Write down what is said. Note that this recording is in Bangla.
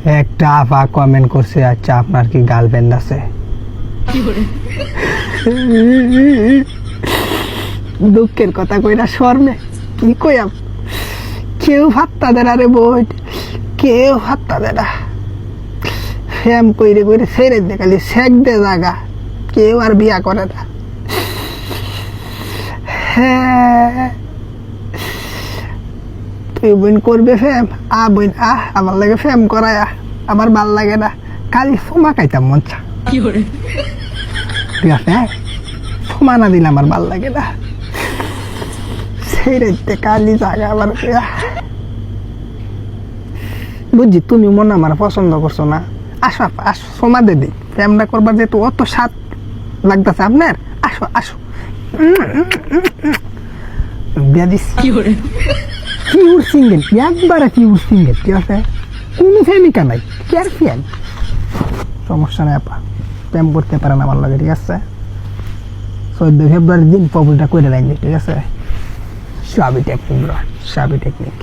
একটা আপা কমেন্ট করছে, আচ্ছা আপনার কি গার্লফ্রেন্ড আছে? দুঃখের কথা কইরা শর্মে কি কইয়াম, কেউ ভাত্তা দেয় না রে বই, কেউ ভাত্তা দেয় না। ফ্যাম কইরে কইরে ছেড়ে দে, খালি শেখ দে জাগা, কেউ আর বিয়া করে না। হ্যাঁ তুই বোন করবে ফ্যাম, বোন আমার লাগে ফ্যাম করায়, আমার ভাল লাগে না, খালি সোমা খাইতাম মন চা। ঠিক আছে, সোমা না দিলে আমার ভাল লাগে না, ছেড়ে দে কালি জাগা আমার। বুঝছি তুমি মনে আমার পছন্দ করছো না, আসো আসো সোমা দে দি, ফ্যামটা করবার যেহেতু অত স্বাদ লাগতেছে আপনার, আসো আসো বিয়া দিস। পিওর সিঙ্গেল, একবারে পিওর সিঙ্গেল, ঠিক আছে, কোনো প্রেমিকা নাই, কেয়ার ফিয়াল, সমস্যা নেই আপা, প্রেম করতে পারেন আমার লাগে, ঠিক আছে। 14 ফেব্রুয়ারির দিন প্রপোজটা করে রাখবে, ঠিক আছে। সবই টেকনিক ব্রো, সবই টেকনিক।